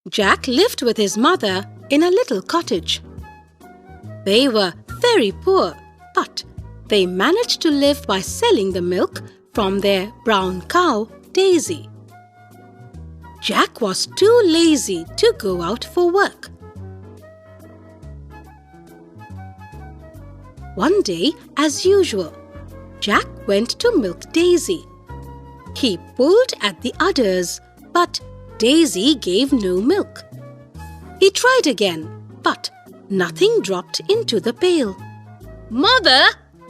Jack lived with his mother in a little cottage. They were very poor, but they managed to live by selling the milk from their brown cow, Daisy. Jack was too lazy to go out for work. One day, as usual, Jack went to milk Daisy. He pulled at the udders, but Daisy gave no milk. He tried again, but nothing dropped into the pail. "Mother!"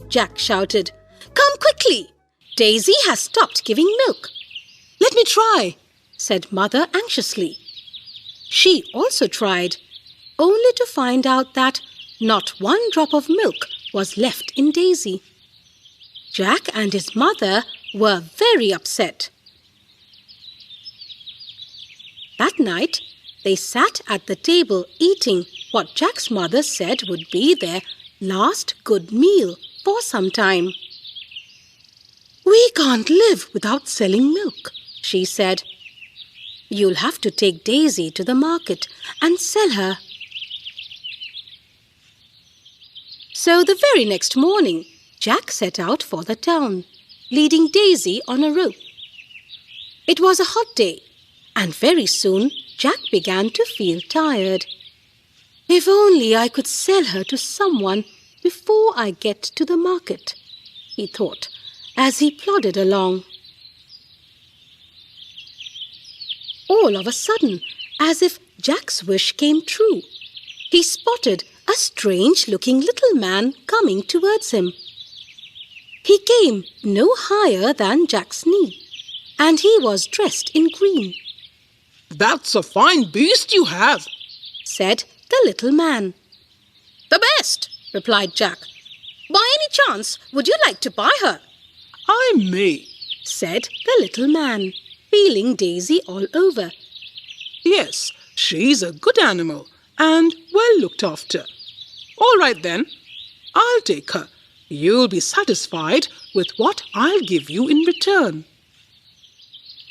Jack shouted. "Come quickly! Daisy has stopped giving milk." "Let me try," said Mother anxiously. She also tried, only to find out that not one drop of milk was left in Daisy. Jack and his mother were very upset. That night, they sat at the table eating what Jack's mother said would be their last good meal for some time. "We can't live without selling milk," she said. "You'll have to take Daisy to the market and sell her." So the very next morning, Jack set out for the town, leading Daisy on a rope. It was a hot day, and very soon Jack began to feel tired. "If only I could sell her to someone before I get to the market," he thought as he plodded along. All of a sudden, as if Jack's wish came true, he spotted a strange-looking little man coming towards him. He came no higher than Jack's knee, and he was dressed in green. "That's a fine beast you have," said the little man. "The best," replied Jack. "By any chance, would you like to buy her?" "I may," said the little man, feeling Daisy all over. "Yes, she's a good animal and well looked after. All right then, I'll take her. You'll be satisfied with what I'll give you in return."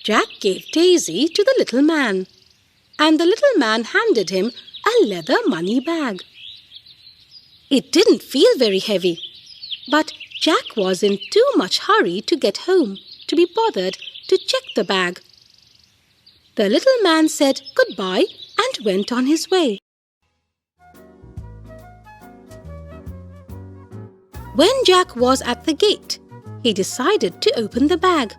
Jack gave Daisy to the little man, and the little man handed him a leather money bag. It didn't feel very heavy, but Jack was in too much hurry to get home to be bothered to check the bag. The little man said goodbye and went on his way. When Jack was at the gate, he decided to open the bag.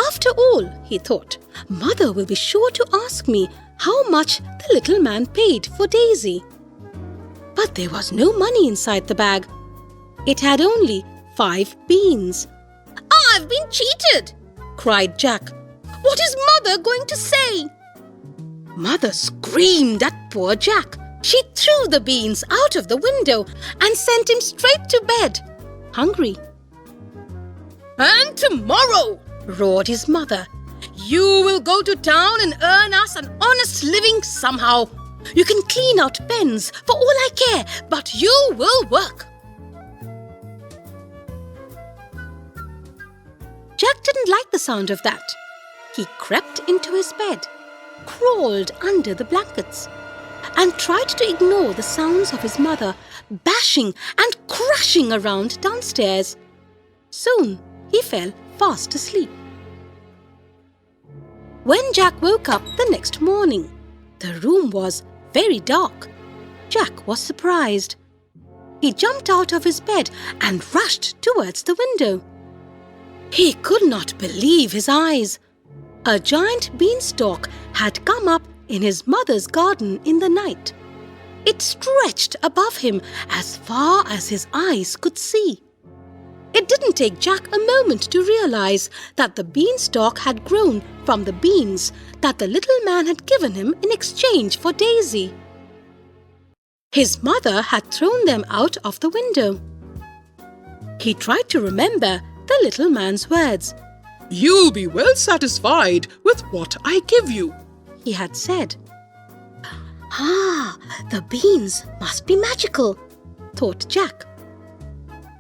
After all, he thought, Mother will be sure to ask me how much the little man paid for Daisy. But there was no money inside the bag. It had only 5 beans. "I've been cheated!" cried Jack. "What is Mother going to say?" Mother screamed at poor Jack. She threw the beans out of the window and sent him straight to bed, hungry. "And tomorrow," roared his mother, "you will go to town and earn us an honest living somehow. You can clean out pens for all I care, but you will work." Jack didn't like the sound of that. He crept into his bed, crawled under the blankets, and tried to ignore the sounds of his mother bashing and crashing around downstairs. Soon he fell fast asleep. When Jack woke up the next morning, the room was very dark. Jack was surprised. He jumped out of his bed and rushed towards the window. He could not believe his eyes. A giant beanstalk had come up in his mother's garden in the night. It stretched above him as far as his eyes could see. It didn't take Jack a moment to realize that the beanstalk had grown from the beans that the little man had given him in exchange for Daisy. His mother had thrown them out of the window. He tried to remember the little man's words. "You'll be well satisfied with what I give you," he had said. The beans must be magical, thought Jack.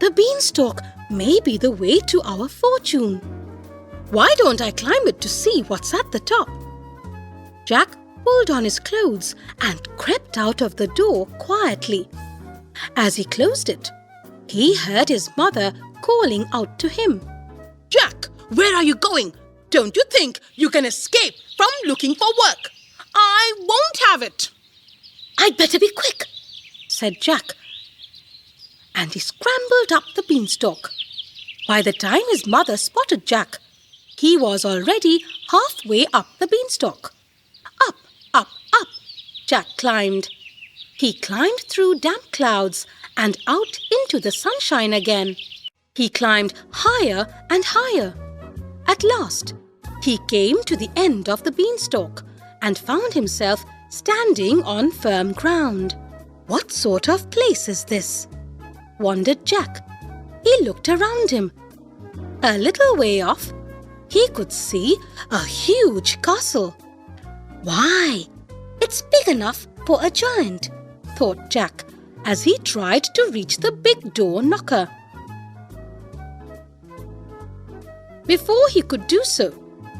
The beanstalk may be the way to our fortune. Why don't I climb it to see what's at the top? Jack pulled on his clothes and crept out of the door quietly. As he closed it, he heard his mother calling out to him. Jack, where are you going? Don't you think you can escape from looking for work? I won't have it. "I'd better be quick," said Jack. And he scrambled up the beanstalk. By the time his mother spotted Jack, he was already halfway up the beanstalk. Up, up, up, Jack climbed. He climbed through damp clouds and out into the sunshine again. He climbed higher and higher. At last, he came to the end of the beanstalk and found himself standing on firm ground. "What sort of place is this?" wondered Jack. He looked around him. A little way off, he could see a huge castle. "Why, it's big enough for a giant," thought Jack as he tried to reach the big door knocker. Before he could do so,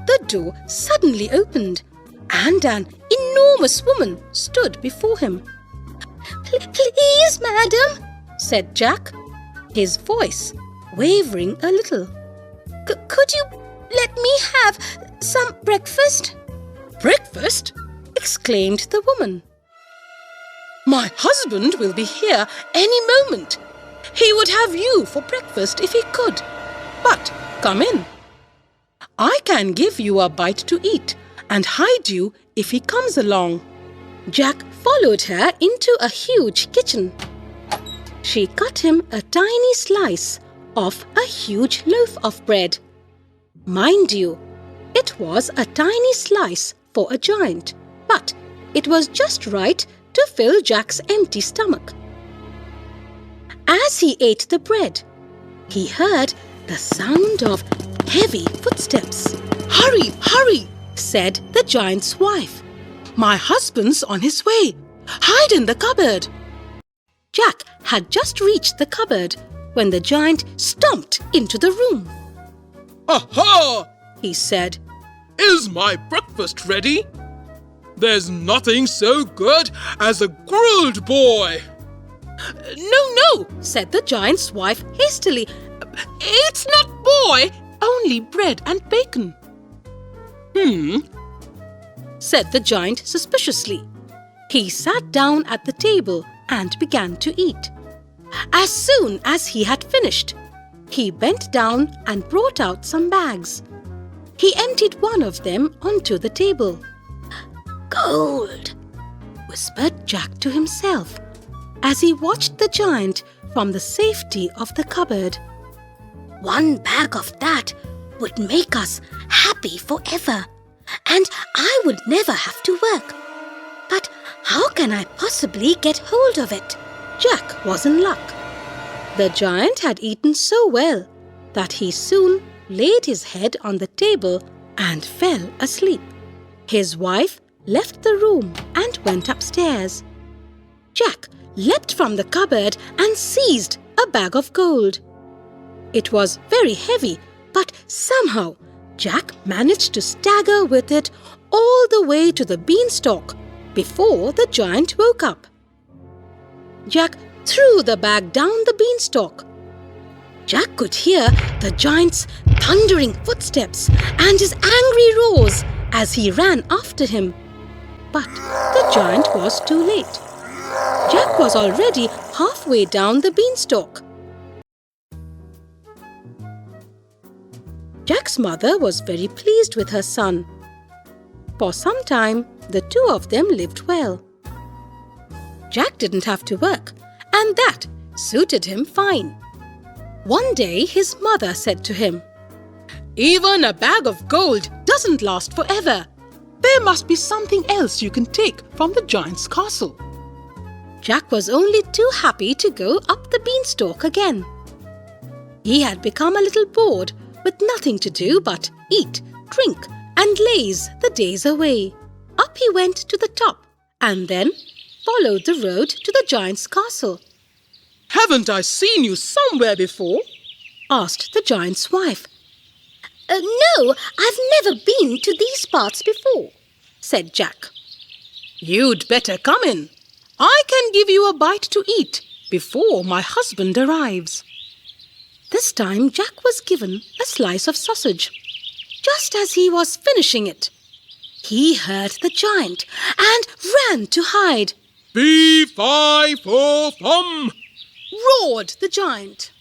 the door suddenly opened and an enormous woman stood before him. "Please, madam," said Jack, his voice wavering a little. Could you let me have some breakfast?" Breakfast? exclaimed the woman. My husband will be here any moment. He would have you for breakfast if he could. But come in. I can give you a bite to eat and hide you if he comes along. Jack followed her into a huge kitchen. She cut him a tiny slice of a huge loaf of bread. Mind you, it was a tiny slice for a giant, but it was just right to fill Jack's empty stomach. As he ate the bread, he heard the sound of heavy footsteps. Hurry, hurry, said the giant's wife. My husband's on his way. Hide in the cupboard. Jack had just reached the cupboard when the giant stomped into the room. Aha! He said, Is my breakfast ready? There's nothing so good as a grilled boy. No, said the giant's wife hastily. It's not boy, only bread and bacon. Said the giant suspiciously. He sat down at the table and began to eat. As soon as he had finished, he bent down and brought out some bags. He emptied one of them onto the table. Gold, whispered Jack to himself as he watched the giant from the safety of the cupboard. One bag of that would make us happy forever, and I would never have to work. But how can I possibly get hold of it? Jack was in luck. The giant had eaten so well that he soon laid his head on the table and fell asleep. His wife left the room and went upstairs. Jack leapt from the cupboard and seized a bag of gold. It was very heavy, but somehow Jack managed to stagger with it all the way to the beanstalk before the giant woke up. Jack threw the bag down the beanstalk. Jack could hear the giant's thundering footsteps and his angry roars as he ran after him. But the giant was too late. Jack was already halfway down the beanstalk. Jack's mother was very pleased with her son. For some time, the two of them lived well. Jack didn't have to work, and that suited him fine. One day, his mother said to him, Even a bag of gold doesn't last forever. There must be something else you can take from the giant's castle. Jack was only too happy to go up the beanstalk again. He had become a little bored with nothing to do but eat, drink, and laze the days away. Up he went to the top and then followed the road to the giant's castle. Haven't I seen you somewhere before? Asked the giant's wife. No, I've never been to these parts before, said Jack. You'd better come in. I can give you a bite to eat before my husband arrives. This time Jack was given a slice of sausage. Just as he was finishing it, he heard the giant and ran to hide. Fee-fi-fo-fum! Roared the giant.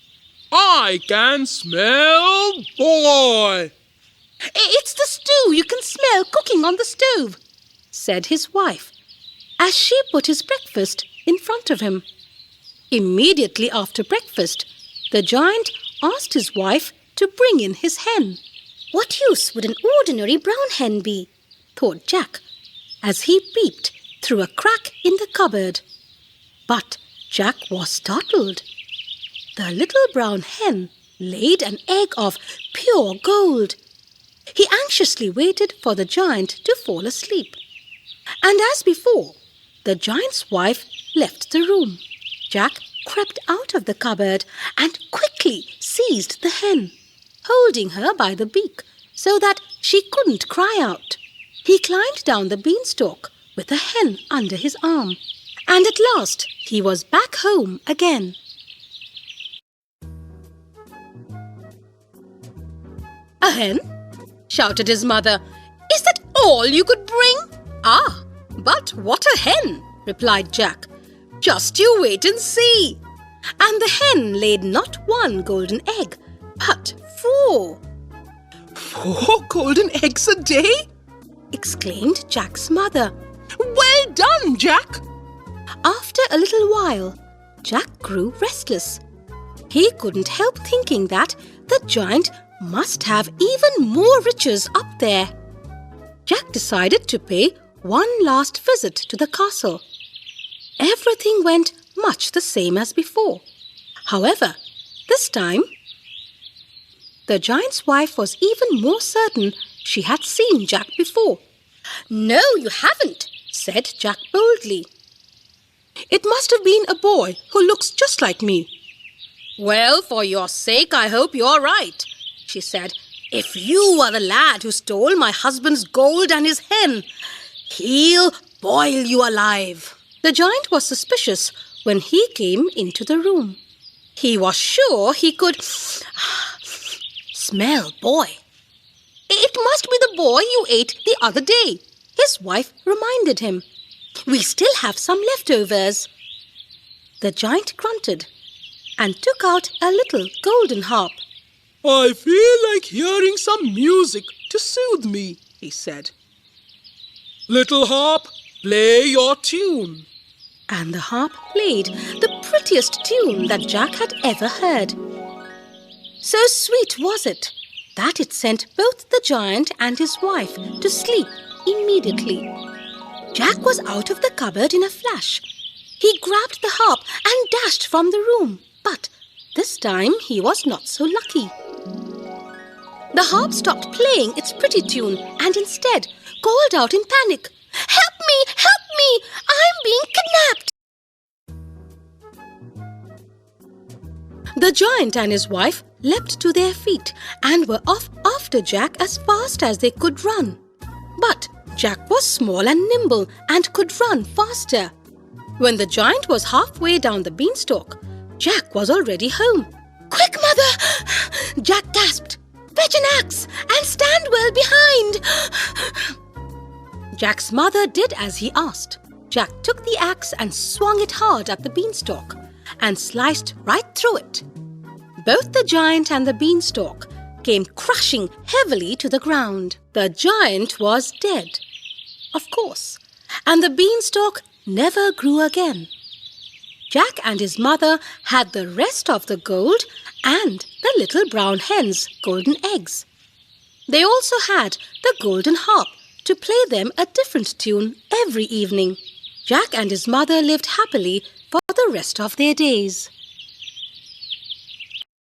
I can smell boy! It's the stew you can smell cooking on the stove, said his wife, as she put his breakfast in front of him. Immediately after breakfast, the giant asked his wife to bring in his hen. What use would an ordinary brown hen be? Thought Jack, as he peeped through a crack in the cupboard. But Jack was startled. The little brown hen laid an egg of pure gold. He anxiously waited for the giant to fall asleep. And as before, the giant's wife left the room. Jack crept out of the cupboard and quickly seized the hen, holding her by the beak so that she couldn't cry out. He climbed down the beanstalk with the hen under his arm, and at last he was back home again. A hen? Shouted his mother. Is that all you could bring? Ah, but what a hen, replied Jack. Just you wait and see. And the hen laid not one golden egg, but 4. 4 golden eggs a day? Exclaimed Jack's mother. Well done, Jack! After a little while, Jack grew restless. He couldn't help thinking that the giant must have even more riches up there. Jack decided to pay one last visit to the castle. Everything went much the same as before. However, this time, the giant's wife was even more certain she had seen Jack before. No, you haven't, said Jack boldly. It must have been a boy who looks just like me. Well, for your sake, I hope you're right, she said. If you are the lad who stole my husband's gold and his hen, he'll boil you alive. The giant was suspicious when he came into the room. He was sure he could smell boy. It must be the boy you ate the other day, his wife reminded him. We still have some leftovers. The giant grunted and took out a little golden harp. I feel like hearing some music to soothe me, he said. Little harp, play your tune. And the harp played the prettiest tune that Jack had ever heard. So sweet was it that it sent both the giant and his wife to sleep immediately. Jack was out of the cupboard in a flash. He grabbed the harp and dashed from the room, but this time he was not so lucky. The harp stopped playing its pretty tune and instead called out in panic, "Help me! Help me! I'm being kidnapped!" The giant and his wife leapt to their feet and were off after Jack as fast as they could run. But Jack was small and nimble and could run faster. When the giant was halfway down the beanstalk, Jack was already home. "Quick, mother!" Jack gasped. "Fetch an axe and stand well behind!" Jack's mother did as he asked. Jack took the axe and swung it hard at the beanstalk and sliced right through it. Both the giant and the beanstalk came crashing heavily to the ground. The giant was dead, of course, and the beanstalk never grew again. Jack and his mother had the rest of the gold and the little brown hen's golden eggs. They also had the golden harp to play them a different tune every evening. Jack and his mother lived happily for the rest of their days.